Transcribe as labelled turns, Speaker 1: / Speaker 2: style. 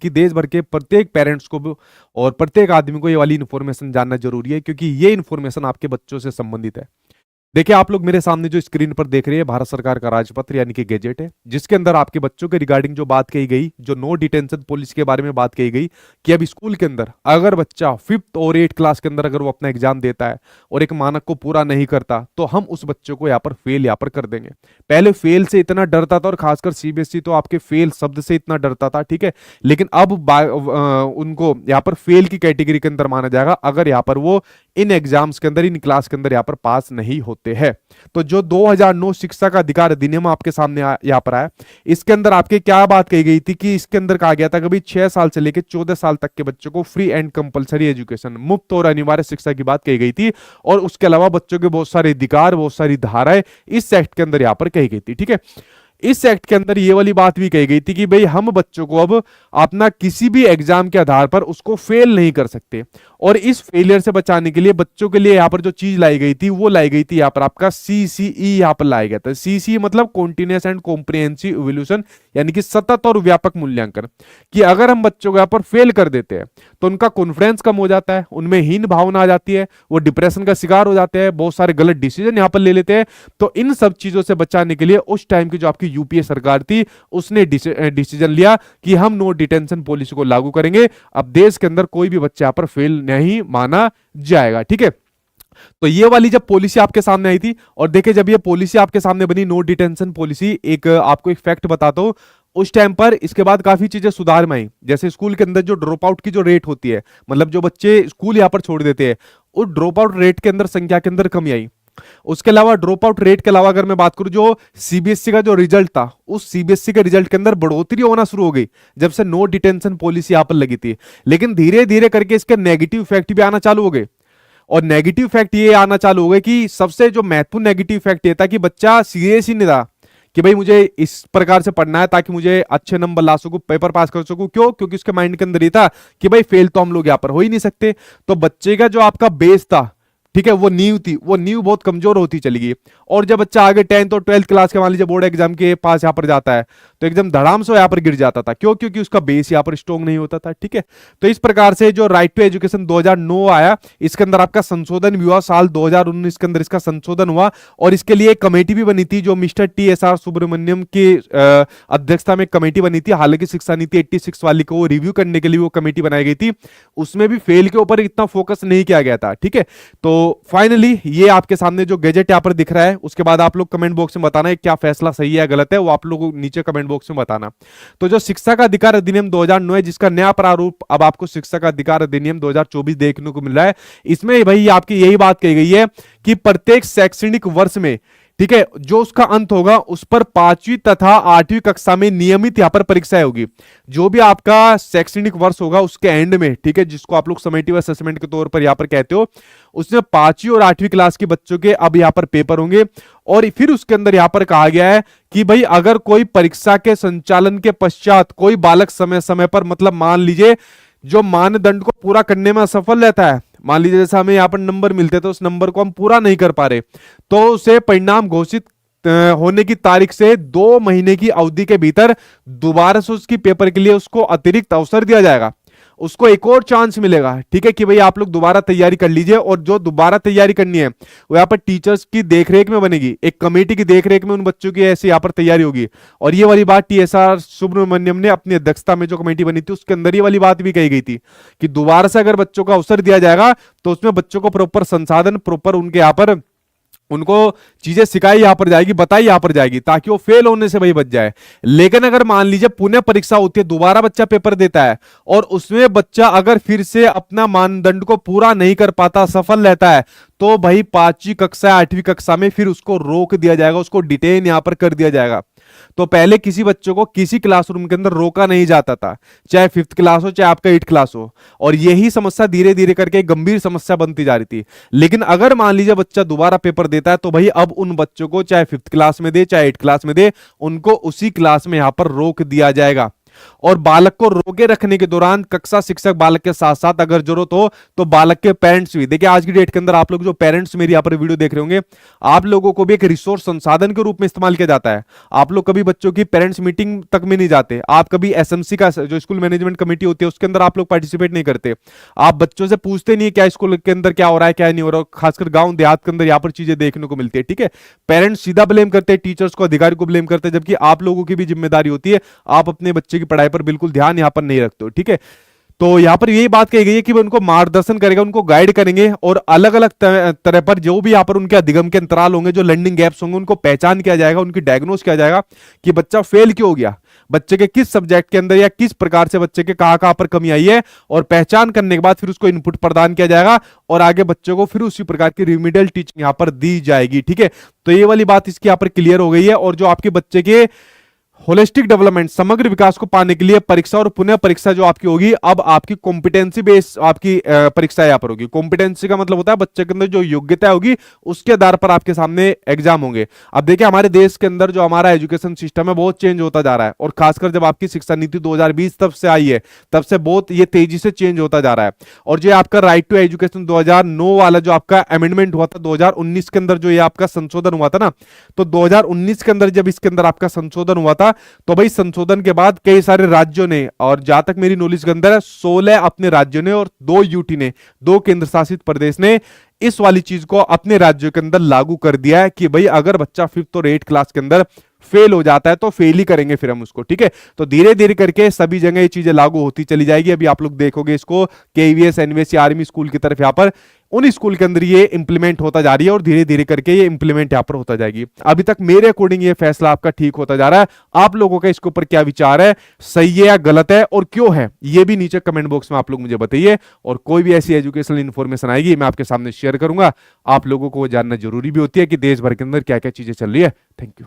Speaker 1: कि देश भर के प्रत्येक पेरेंट्स को और प्रत्येक आदमी को ये वाली इन्फॉर्मेशन जानना जरूरी है, क्योंकि ये इन्फॉर्मेशन आपके बच्चों से संबंधित है। देखिए आप लोग मेरे सामने जो स्क्रीन पर देख रहे हैं भारत सरकार का राजपत्र यानी कि गैजेट है, जिसके अंदर आपके बच्चों के रिगार्डिंग जो बात कही गई, जो नो डिटेंशन पॉलिसी के बारे में बात कही गई कि अब स्कूल के अंदर अगर बच्चा 5th और 8th क्लास के अंदर अगर वो अपना एग्जाम देता है और एक मानक को पूरा नहीं करता तो हम उस बच्चों को यहाँ पर फेल यहाँ पर कर देंगे। पहले फेल से इतना डरता था और खासकर सीबीएसई तो आपके फेल शब्द से इतना डरता था, ठीक है, लेकिन अब उनको यहाँ पर फेल की कैटेगरी के अंदर माना जाएगा अगर यहाँ पर वो इन एग्जाम्स के अंदर, इन क्लास के अंदर यहाँ पर पास नहीं होते हैं। तो जो 2009 शिक्षा का अधिकार अधिनियम आपके सामने यहाँ पर आया, इसके अंदर आपके क्या बात कही गई थी कि इसके अंदर कहा गया था कि 6 साल से लेकर 14 साल तक के बच्चों को फ्री एंड कंपलसरी एजुकेशन, मुफ्त और अनिवार्य शिक्षा की बात कही गई थी। और उसके अलावा बच्चों के बहुत सारे अधिकार, बहुत सारी धाराएं इस एक्ट के अंदर यहाँ पर कही गई थी, ठीक है। इस एक्ट के अंदर ये वाली बात भी कही गई थी कि भाई हम बच्चों को अब अपना किसी भी एग्जाम के आधार पर उसको फेल नहीं कर सकते, और इस फेलियर से बचाने के लिए बच्चों के लिए यहाँ पर जो चीज लाई गई थी वो लाई गई थी यहाँ पर आपका सीसीई यहाँ पर लाया गया था। सीसीई मतलब कॉन्टिन्यूअस एंड कॉम्प्रिहेंसिव इवोल्यूशन, यानी कि सतत और व्यापक मूल्यांकन, कि अगर हम बच्चों को यहाँ पर फेल कर देते हैं तो उनका कॉन्फिडेंस कम हो जाता है, उनमें हीन भावना आ जाती है, वो डिप्रेशन का शिकार हो जाते हैं, बहुत सारे गलत डिसीजन यहाँ पर ले लेते हैं। तो इन सब चीजों से बचाने के लिए उस टाइम की जो आपकी यूपीए सरकार थी उसने डिसीजन लिया कि हम नो डिटेंशन पॉलिसी को लागू करेंगे। अब देश के अंदर कोई भी बच्चा यहाँ पर फेल नहीं माना जाएगा, ठीक है। तो ये वाली जब पॉलिसी आपके सामने आई थी, और देखिए जब ये पॉलिसी आपके सामने बनी, नो डिटेंशन पॉलिसी, एक आपको एक फैक्ट बताता हूं, उस टाइम पर इसके बाद काफी चीजें सुधार में आई। जैसे स्कूल के अंदर जो ड्रॉप आउट की जो रेट होती है, मतलब जो बच्चे स्कूल यहां पर छोड़ देते हैं, उस ड्रॉप आउट रेट के अंदर संख्या के अंदर कमी आई। उसके अलावा ड्रॉप आउट रेट के अलावा अगर मैं बात करूं, जो सीबीएसई का जो रिजल्ट था, उस सीबीएसई के रिजल्ट के अंदर बढ़ोतरी होना शुरू हो गई जब से नो डिटेंशन पॉलिसी यहां पर लगी थी। लेकिन धीरे धीरे करके इसके नेगेटिव इफेक्ट भी आना चालू हो गए, और नेगेटिव इफेक्ट ये आना चालू हो गए कि सबसे जो महत्वपूर्ण नेगेटिव इफेक्ट ये था कि बच्चा सीरियस ही नहीं था कि भाई मुझे इस प्रकार से पढ़ना है ताकि मुझे अच्छे नंबर ला सकूं, पेपर पास कर सकूं। क्यों? क्योंकि उसके माइंड के अंदर ये था कि भाई फेल तो हम लोग यहां पर हो ही नहीं सकते। तो बच्चे का जो आपका बेस था, ठीक है, वो नींव थी, वो नींव बहुत कमजोर होती चली गई। और जब बच्चा आगे 10th और 12th क्लास के मान लीजिए बोर्ड एग्जाम के पास यहाँ पर जाता है तो एकदम धड़ाम से यहाँ पर गिर जाता था। क्यों? क्योंकि उसका बेस यहाँ पर स्ट्रॉन्ग नहीं होता था, ठीक है। तो इस प्रकार से जो राइट टू एजुकेशन 2009 आया, इसके अंदर आपका संशोधन भी हुआ, साल 2019 के अंदर इसका संशोधन हुआ, और इसके लिए एक कमेटी भी बनी थी जो मिस्टर TSR सुब्रमण्यम की अध्यक्षता में कमेटी बनी थी। हालांकि शिक्षा नीति 86 वाली को रिव्यू करने के लिए वो कमेटी बनाई गई थी, उसमें भी फेल के ऊपर इतना फोकस नहीं किया गया था, ठीक है। तो फाइनली ये आपके सामने जो गैजेट यहाँ पर दिख रहा है, उसके बाद आप लोग कमेंट बॉक्स में बताना है क्या फैसला सही है या गलत है, वो आप लोग नीचे कमेंट बॉक्स में बताना। तो जो शिक्षा का अधिकार अधिनियम 2009 है, जिसका नया प्रारूप अब आपको शिक्षा का अधिकार अधिनियम 2024 देखने को मिल रहा है, इसमें भाई आपकी यही बात कही गई है कि प्रत्येक शैक्षणिक वर्ष में, ठीक है, जो उसका अंत होगा उस पर 5वीं तथा 8वीं कक्षा में नियमित यहां पर परीक्षाएं होगी। जो भी आपका शैक्षणिक वर्ष होगा उसके एंड में, ठीक है, जिसको आप लोग समेटिव असेसमेंट के तौर पर यहां पर कहते हो, उसमें 5वीं और 8वीं क्लास के बच्चों के अब यहां पर पेपर होंगे। और फिर उसके अंदर यहां पर कहा गया है कि भाई अगर कोई परीक्षा के संचालन के पश्चात कोई बालक समय समय पर, मतलब मान लीजिए जो मानदंड को पूरा करने में असफल रहता है, मान लीजिए जैसे हमें यहाँ पर नंबर मिलते तो उस नंबर को हम पूरा नहीं कर पा रहे, तो उसे परिणाम घोषित होने की तारीख से 2 महीने की अवधि के भीतर दोबारा से उसकी पेपर के लिए उसको अतिरिक्त अवसर दिया जाएगा, उसको एक और चांस मिलेगा, ठीक है, कि भाई आप लोग दोबारा तैयारी कर लीजिए। और जो दोबारा तैयारी करनी है वो यहाँ पर टीचर्स की देखरेख में बनेगी, एक कमेटी की देखरेख में उन बच्चों की ऐसे यहाँ पर तैयारी होगी। और ये वाली बात TSR सुब्रमण्यम ने अपनी अध्यक्षता में जो कमेटी बनी थी उसके अंदर ये वाली बात भी कही गई थी कि दोबारा से अगर बच्चों को अवसर दिया जाएगा तो उसमें बच्चों को प्रॉपर संसाधन, प्रॉपर उनके यहाँ पर उनको चीजें सिखाई यहां पर जाएगी, बताई यहां पर जाएगी, ताकि वो फेल होने से भाई बच जाए। लेकिन अगर मान लीजिए पुनः परीक्षा होती है, दोबारा बच्चा पेपर देता है और उसमें बच्चा अगर फिर से अपना मानदंड को पूरा नहीं कर पाता, सफल रहता है, तो भाई 5वीं कक्षा 8वीं कक्षा में फिर उसको रोक दिया जाएगा, उसको डिटेन यहां पर कर दिया जाएगा। तो पहले किसी बच्चों को किसी क्लासरूम के अंदर रोका नहीं जाता था, चाहे 5th क्लास हो चाहे आपका 8th क्लास हो, और यही समस्या धीरे धीरे करके गंभीर समस्या बनती जा रही थी। लेकिन अगर मान लीजिए बच्चा दोबारा पेपर देता है तो भाई अब उन बच्चों को चाहे 5th क्लास में दे चाहे 8th क्लास में दे, उनको उसी क्लास में यहां पर रोक दिया जाएगा। और बालक को रोके रखने के दौरान कक्षा शिक्षक बालक के साथ साथ अगर जरूरत हो तो बालक के पेरेंट्स भी। देखिए आज की डेट के अंदर आप लोग जो पेरेंट्स मेरी यहाँ पर वीडियो देख रहे होंगे, आप लोगों को भी एक रिसोर्स संसाधन के रूप में इस्तेमाल किया जाता है। आप लोग कभी बच्चों की पेरेंट्स मीटिंग तक में नहीं जाते, आप कभी एसएमसी का जो स्कूल मैनेजमेंट कमेटी होती है उसके अंदर आप लोग पार्टिसिपेट नहीं करते, आप बच्चों से पूछते नहीं क्या स्कूल के अंदर क्या हो रहा है क्या नहीं हो रहा। खासकर गांव देहात के अंदर यहाँ पर चीजें देखने को मिलती है। ठीक है, पेरेंट्स सीधा ब्लेम करते हैं टीचर्स को, अधिकारी को ब्लेम करते हैं, जबकि आप लोगों की भी जिम्मेदारी होती है, आप अपने बच्चे की पढ़ाई पर बिल्कुल ध्यान यहाँ पर नहीं रखते हो। ठीक है, तो यहां पर यही बात कही गई है कि वो उनको मार्गदर्शन करेगा, उनको गाइड करेंगे और अलग अलग तरह पर जो भी यहाँ पर उनके अधिगम के अंतराल होंगे, जो लर्निंग गैप्स होंगे, उनको पहचान किया जाएगा, उनकी डायग्नोस किया जाएगा कि बच्चा फेल क्यों हो गया, बच्चे के किस सब्जेक्ट के अंदर या किस प्रकार से बच्चे के कहां पर कमी आई है, और पहचान करने के बाद फिर उसको इनपुट प्रदान किया जाएगा और आगे बच्चों को फिर उसी प्रकार की रिमीडियल टीचिंग यहां पर दी जाएगी। ठीक है, तो ये वाली बात इसकी यहां पर क्लियर हो गई है। और जो आपके बच्चे के होलिस्टिक डेवलपमेंट, समग्र विकास को पाने के लिए परीक्षा और पुनः परीक्षा जो आपकी होगी, अब आपकी कॉम्पिटेंसी बेस आपकी परीक्षा यहां पर होगी। कॉम्पिटेंसी का मतलब होता है बच्चे के अंदर जो योग्यता होगी उसके आधार पर आपके सामने एग्जाम होंगे। अब देखिए हमारे देश के अंदर जो हमारा एजुकेशन सिस्टम है बहुत चेंज होता जा रहा है, और खासकर जब आपकी शिक्षा नीति 2020 तब से आई है तब से बहुत ये तेजी से चेंज होता जा रहा है। और जो आपका राइट टू एजुकेशन 2009 वाला जो आपका अमेंडमेंट हुआ था 2019 के अंदर, जो ये आपका संशोधन हुआ था ना, तो 2019 के अंदर जब इसके अंदर आपका संशोधन हुआ था, तो भाई संशोधन के बाद कई सारे राज्यों ने, और जहां तक मेरी नॉलेज के अंदर है 16 अपने राज्यों ने और 2 यूटी ने, 2 केंद्र शासित प्रदेश ने इस वाली चीज को अपने राज्यों के अंदर लागू कर दिया है कि भाई अगर बच्चा 5th और 8th क्लास के अंदर फेल हो जाता है तो फेल ही करेंगे फिर हम उसको। ठीक है, तो धीरे धीरे करके सभी जगह ये चीजें लागू होती चली जाएगी। अभी आप लोग देखोगे इसको केवीएस, एनवीएस, आर्मी स्कूल की तरफ यहाँ पर उन स्कूल के अंदर ये इंप्लीमेंट होता जा रही है और धीरे धीरे करके ये इंप्लीमेंट यहाँ पर होता जाएगी। अभी तक मेरे अकॉर्डिंग ये फैसला आपका ठीक होता जा रहा है। आप लोगों का इसके ऊपर क्या विचार है, सही है या गलत है, और क्यों है, ये भी नीचे कमेंट बॉक्स में आप लोग मुझे बताइए। और कोई भी ऐसी एजुकेशनल इन्फॉर्मेशन आएगी मैं आपके सामने शेयर करूंगा। आप लोगों को जानना जरूरी भी होती है कि देश भर के अंदर क्या क्या चीजें चल रही है। Thank you.